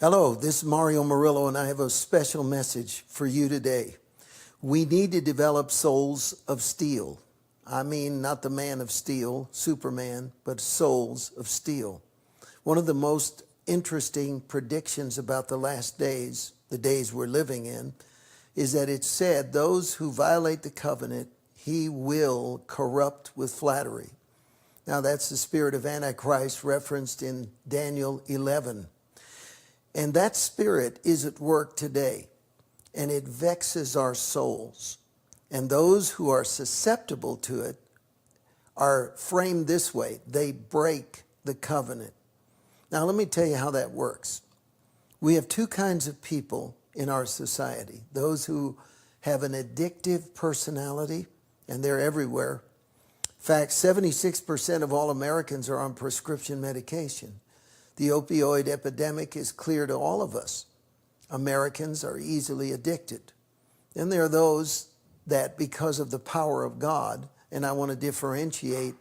Hello, this is Murillo, and I have a special message for you today. We need to develop souls of steel. I mean, not the man of steel, Superman, but souls of steel. One of the most interesting predictions about the last days, the days we're living in, is that it said those who violate the covenant, he will corrupt with flattery. Now, that's the spirit of Antichrist referenced in Daniel 11. And that spirit is at work today, and it vexes our souls. And those who are susceptible to it are framed this way: they break the covenant. Now, let me tell you how that works. We have two kinds of people in our society: those who have an addictive personality, and they're everywhere. In fact, 76% of all Americans are on prescription medication. The opioid epidemic is clear to all of us. Americans are easily addicted. Then there are those that, because of the power of God, and I want to differentiate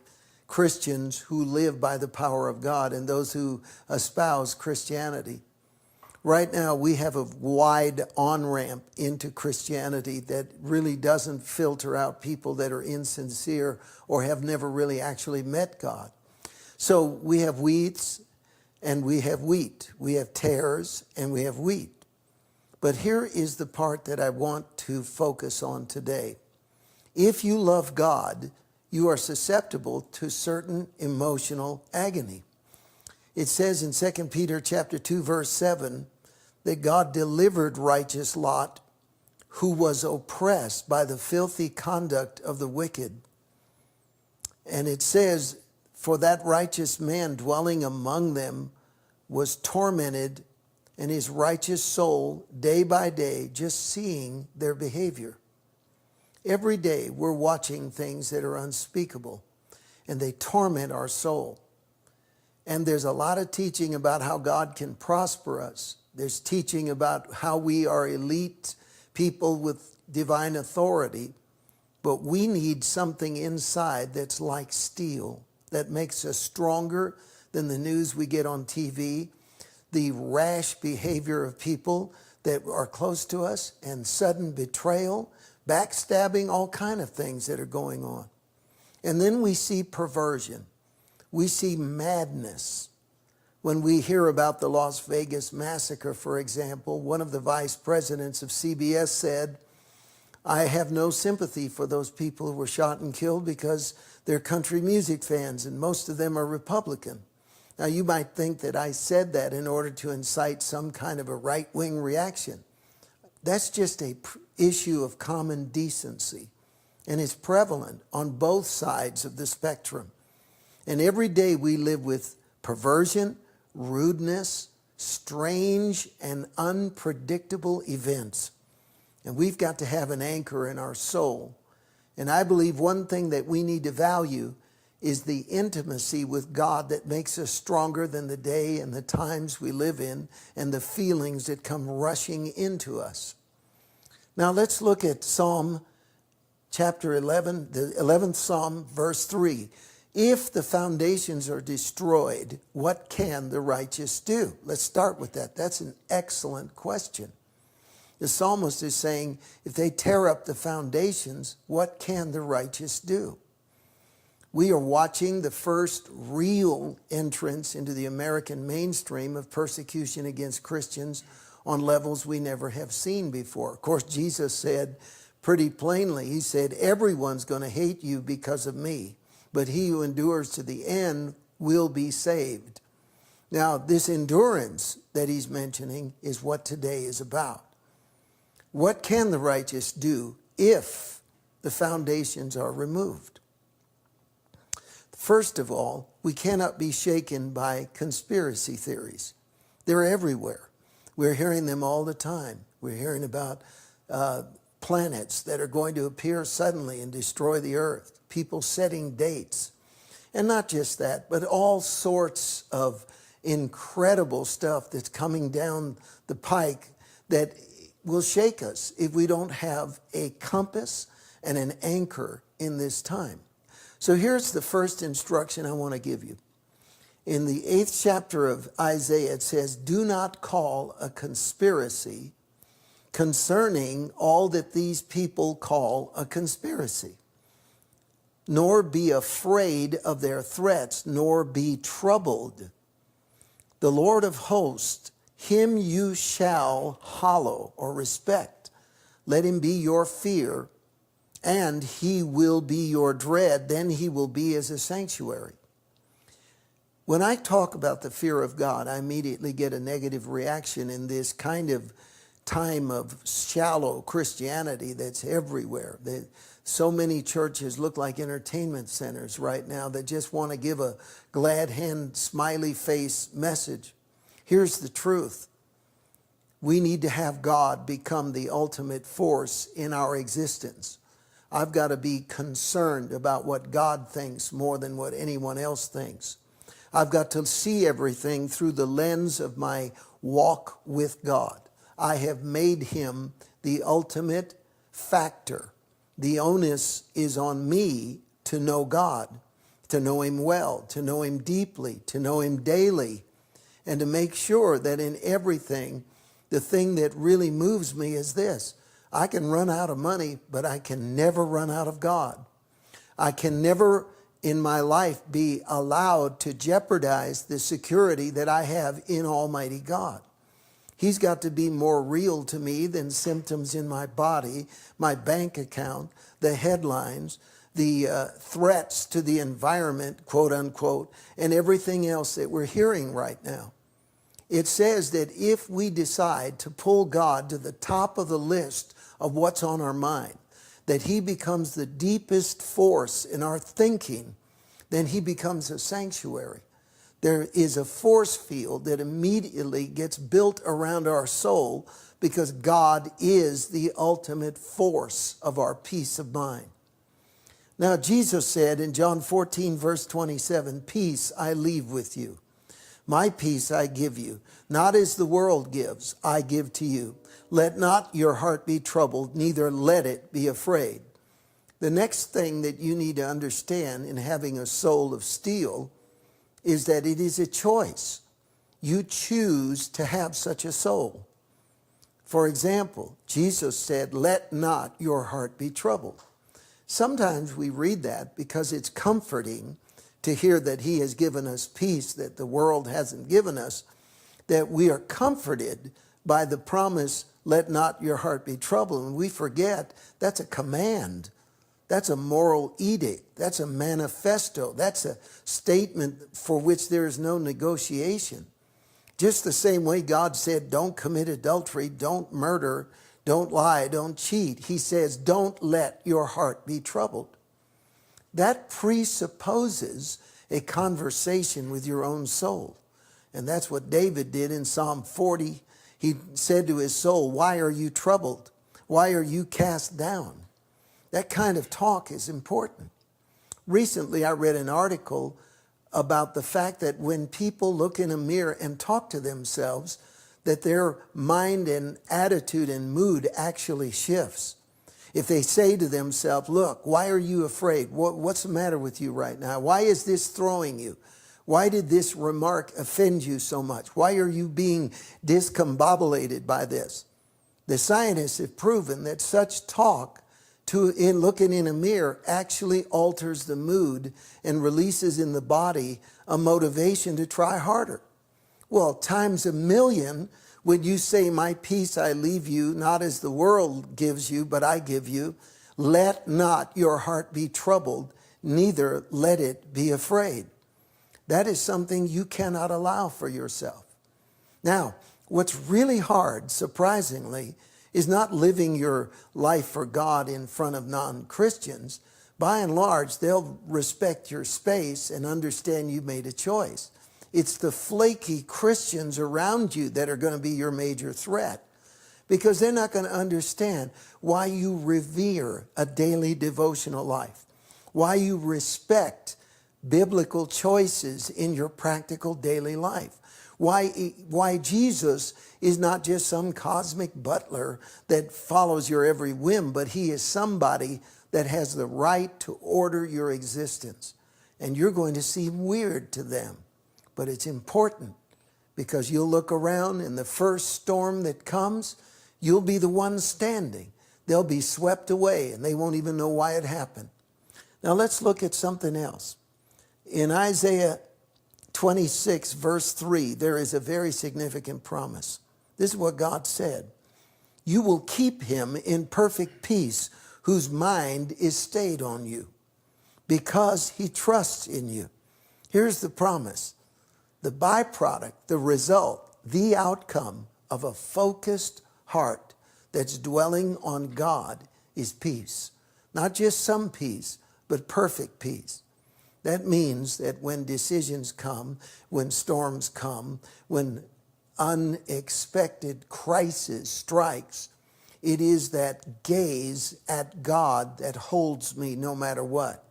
Christians who live by the power of God and those who espouse Christianity. Right now, we have a wide on-ramp into Christianity that really doesn't filter out people that are insincere or have never really actually met God. So we have weeds and we have wheat. We have tares and we have wheat. But here is the part that I want to focus on today. If you love God, you are susceptible to certain emotional agony. It says in 2 Peter chapter 2, verse 7, that God delivered righteous Lot, who was oppressed by the filthy conduct of the wicked. And it says, for that righteous man dwelling among them was tormented, and his righteous soul day by day just seeing their behavior. Every day we're watching things that are unspeakable, and they torment our soul. And there's a lot of teaching about how God can prosper us. There's teaching about how we are elite people with divine authority, but we need something inside that's like steel, that makes us stronger than the news we get on TV, the rash behavior of people that are close to us, and sudden betrayal, backstabbing, all kind of things that are going on. And then we see perversion. We see madness. When we hear about the Las Vegas massacre, for example, one of the vice presidents of CBS said, I have no sympathy for those people who were shot and killed because they're country music fans, and most of them are Republican. Now, you might think that I said that in order to incite some kind of a right-wing reaction. That's just an issue of common decency, and it's prevalent on both sides of the spectrum. And every day we live with perversion, rudeness, strange and unpredictable events. And we've got to have an anchor in our soul. And I believe one thing that we need to value is the intimacy with God that makes us stronger than the day and the times we live in and the feelings that come rushing into us. Now let's look at Psalm chapter 11, the 11th Psalm, verse 3. If the foundations are destroyed, what can the righteous do? Let's start with that. That's an excellent question. The psalmist is saying, if they tear up the foundations, what can the righteous do? We are watching the first real entrance into the American mainstream of persecution against Christians on levels we never have seen before. Of course, Jesus said pretty plainly, he said, everyone's going to hate you because of me, but he who endures to the end will be saved. Now, this endurance that he's mentioning is what today is about. What can the righteous do if the foundations are removed? First of all, we cannot be shaken by conspiracy theories. They're everywhere. We're hearing them all the time. We're hearing about planets that are going to appear suddenly and destroy the earth, people setting dates. And not just that, but all sorts of incredible stuff that's coming down the pike that will shake us if we don't have a compass and an anchor in this time. So here's the first instruction I want to give you. In the 8th chapter of Isaiah, it says, do not call a conspiracy concerning all that these people call a conspiracy, nor be afraid of their threats, nor be troubled. The Lord of hosts, him you shall hallow or respect. Let him be your fear, and he will be your dread. Then he will be as a sanctuary. When I talk about the fear of God, I immediately get a negative reaction in this kind of time of shallow Christianity that's everywhere. So many churches look like entertainment centers right now that just want to give a glad hand, smiley face message. Here's the truth. We need to have God become the ultimate force in our existence. I've got to be concerned about what God thinks more than what anyone else thinks. I've got to see everything through the lens of my walk with God. I have made him the ultimate factor. The onus is on me to know God, to know him well, to know him deeply, to know him daily, and to make sure that in everything, the thing that really moves me is this. I can run out of money, but I can never run out of God. I can never in my life be allowed to jeopardize the security that I have in Almighty God. He's got to be more real to me than symptoms in my body, my bank account, the headlines, the threats to the environment, quote unquote, and everything else that we're hearing right now. It says that if we decide to pull God to the top of the list of what's on our mind, that he becomes the deepest force in our thinking, then he becomes a sanctuary. There is a force field that immediately gets built around our soul because God is the ultimate force of our peace of mind. Now, Jesus said in John 14, verse 27, peace I leave with you. My peace I give you. Not as the world gives, I give to you. Let not your heart be troubled, neither let it be afraid. The next thing that you need to understand in having a soul of steel is that it is a choice. You choose to have such a soul. For example, Jesus said, let not your heart be troubled. Sometimes we read that because it's comforting to hear that he has given us peace that the world hasn't given us, that we are comforted by the promise, let not your heart be troubled. And we forget that's a command. That's a moral edict. That's a manifesto. That's a statement for which there is no negotiation. Just the same way God said, don't commit adultery, don't murder, don't lie, don't cheat. He says, don't let your heart be troubled. That presupposes a conversation with your own soul. And that's what David did in Psalm 40. He said to his soul, why are you troubled? Why are you cast down? That kind of talk is important. Recently, I read an article about the fact that when people look in a mirror and talk to themselves, that their mind and attitude and mood actually shifts. If they say to themselves, look, why are you afraid? What's the matter with you right now? Why is this throwing you? Why did this remark offend you so much? Why are you being discombobulated by this? The scientists have proven that such talk in looking in a mirror actually alters the mood and releases in the body a motivation to try harder. Well, times a million when you say, my peace I leave you, not as the world gives you, but I give you. Let not your heart be troubled, neither let it be afraid. That is something you cannot allow for yourself. Now, what's really hard, surprisingly, is not living your life for God in front of non-Christians. By and large, they'll respect your space and understand you made a choice. It's the flaky Christians around you that are going to be your major threat, because they're not going to understand why you revere a daily devotional life, why you respect biblical choices in your practical daily life, why Jesus is not just some cosmic butler that follows your every whim, but he is somebody that has the right to order your existence. And you're going to seem weird to them. But it's important because you'll look around and the first storm that comes, you'll be the one standing. They'll be swept away and they won't even know why it happened. Now let's look at something else. In Isaiah 26, verse 3, there is a very significant promise. This is what God said. You will keep him in perfect peace, whose mind is stayed on you, because he trusts in you. Here's the promise. The byproduct, the result, the outcome of a focused heart that's dwelling on God is peace. Not just some peace, but perfect peace. That means that when decisions come, when storms come, when unexpected crisis strikes, it is that gaze at God that holds me no matter what.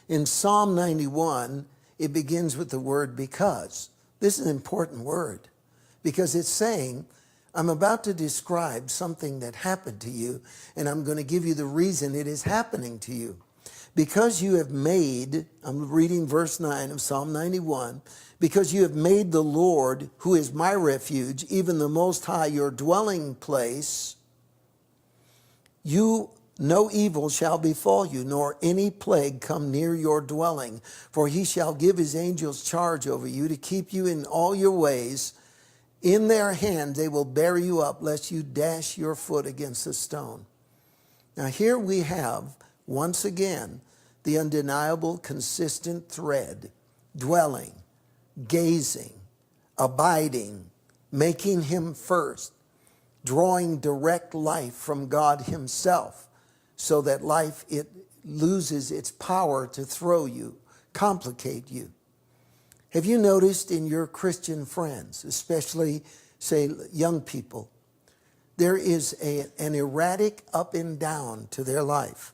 In Psalm 91, it begins with the word because. This is an important word because it's saying, I'm about to describe something that happened to you, and I'm going to give you the reason it is happening to you. Because you have made, I'm reading verse 9 of Psalm 91, because you have made the Lord, who is my refuge, even the Most High, your dwelling place, no evil shall befall you, nor any plague come near your dwelling. For he shall give his angels charge over you to keep you in all your ways. In their hand they will bear you up, lest you dash your foot against a stone. Now here we have, once again, the undeniable, consistent thread, dwelling, gazing, abiding, making him first, drawing direct life from God himself, so that life, it loses its power to throw you, complicate you. Have you noticed in your Christian friends, especially, say, young people, there is an erratic up and down to their life.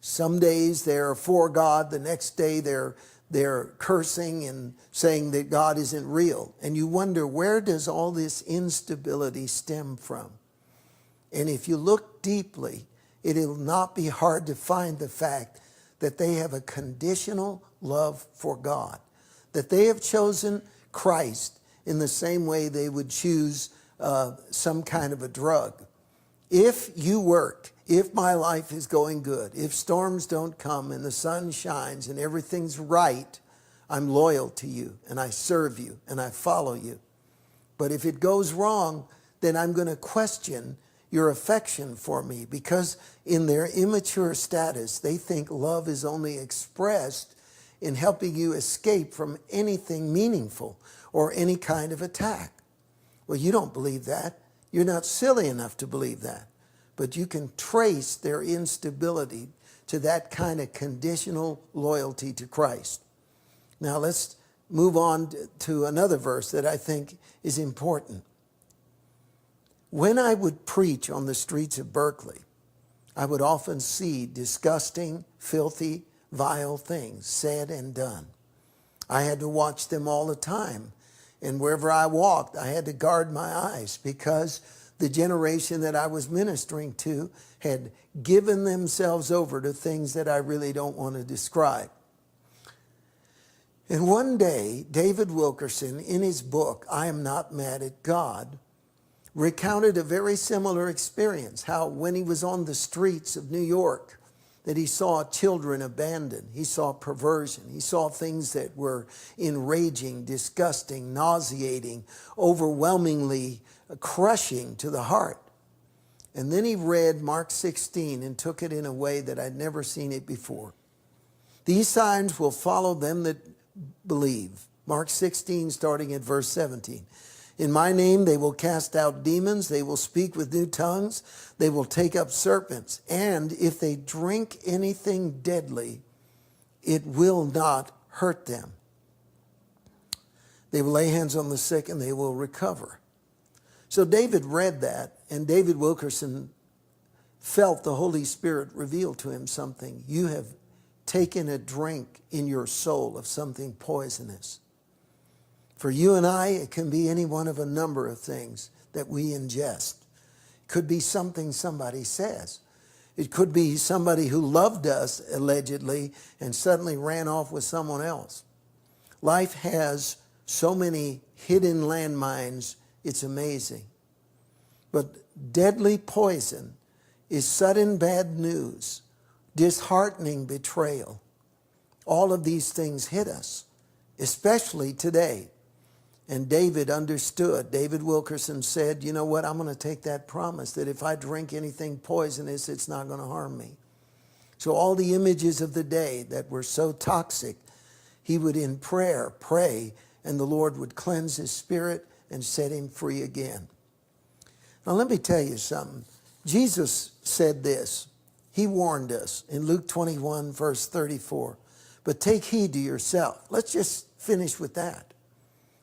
Some days they're for God, the next day they're cursing and saying that God isn't real. And you wonder, where does all this instability stem from? And if you look deeply, it'll not be hard to find the fact that they have a conditional love for God, that they have chosen Christ in the same way they would choose some kind of a drug. If you work, if my life is going good, if storms don't come and the sun shines and everything's right, I'm loyal to you and I serve you and I follow you. But if it goes wrong, then I'm going to question your affection for me, because in their immature status, they think love is only expressed in helping you escape from anything meaningful or any kind of attack. Well, you don't believe that. You're not silly enough to believe that. But you can trace their instability to that kind of conditional loyalty to Christ. Now let's move on to another verse that I think is important. When I would preach on the streets of Berkeley, I would often see disgusting, filthy, vile things said and done. I had to watch them all the time. And wherever I walked, I had to guard my eyes, because the generation that I was ministering to had given themselves over to things that I really don't want to describe. And one day, David Wilkerson, in his book, I Am Not Mad at God, recounted a very similar experience, how when he was on the streets of New York, that he saw children abandoned, he saw perversion, he saw things that were enraging, disgusting, nauseating, overwhelmingly crushing to the heart. And then he read Mark 16 and took it in a way that I'd never seen it before. These signs will follow them that believe. Mark 16, starting at verse 17. In my name they will cast out demons, they will speak with new tongues, they will take up serpents, and if they drink anything deadly, it will not hurt them. They will lay hands on the sick and they will recover. So David read that, and David Wilkerson felt the Holy Spirit reveal to him something. You have taken a drink in your soul of something poisonous. For you and I, it can be any one of a number of things that we ingest. It could be something somebody says. It could be somebody who loved us, allegedly, and suddenly ran off with someone else. Life has so many hidden landmines, it's amazing. But deadly poison is sudden bad news, disheartening betrayal. All of these things hit us, especially today. And David understood. David Wilkerson said, you know what, I'm going to take that promise that if I drink anything poisonous, it's not going to harm me. So all the images of the day that were so toxic, he would in prayer pray, and the Lord would cleanse his spirit and set him free again. Now let me tell you something. Jesus said this. He warned us in Luke 21, verse 34. But take heed to yourself. Let's just finish with that.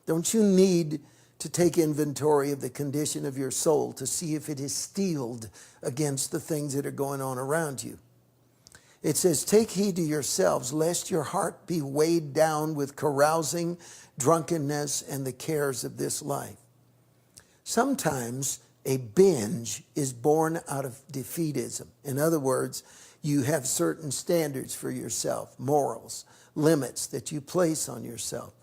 Don't you need to take inventory of the condition of your soul to see if it is steeled against the things that are going on around you? It says, take heed to yourselves, lest your heart be weighed down with carousing, drunkenness, and the cares of this life. Sometimes a binge is born out of defeatism. In other words, you have certain standards for yourself, morals, limits that you place on yourself.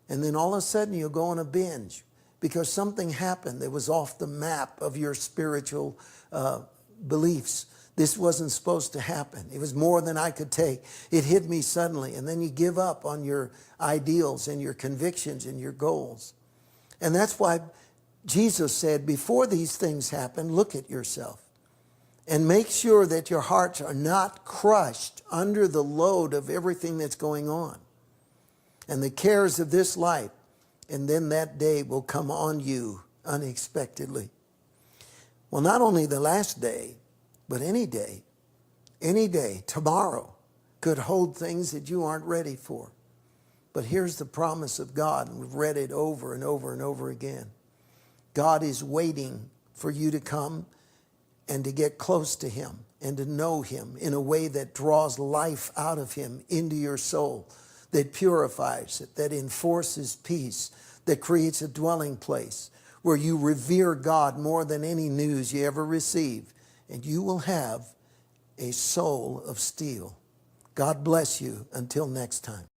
And then all of a sudden you'll go on a binge because something happened that was off the map of your spiritual beliefs. This wasn't supposed to happen. It was more than I could take. It hit me suddenly. And then you give up on your ideals and your convictions and your goals. And that's why Jesus said, before these things happen, look at yourself and make sure that your hearts are not crushed under the load of everything that's going on and the cares of this life. And then that day will come on you unexpectedly. Well, not only the last day, but any day, tomorrow could hold things that you aren't ready for. But here's the promise of God, and we've read it over and over and over again. God is waiting for you to come and to get close to him and to know him in a way that draws life out of him into your soul, that purifies it, that enforces peace, that creates a dwelling place where you revere God more than any news you ever receive, and you will have a soul of steel. God bless you until next time.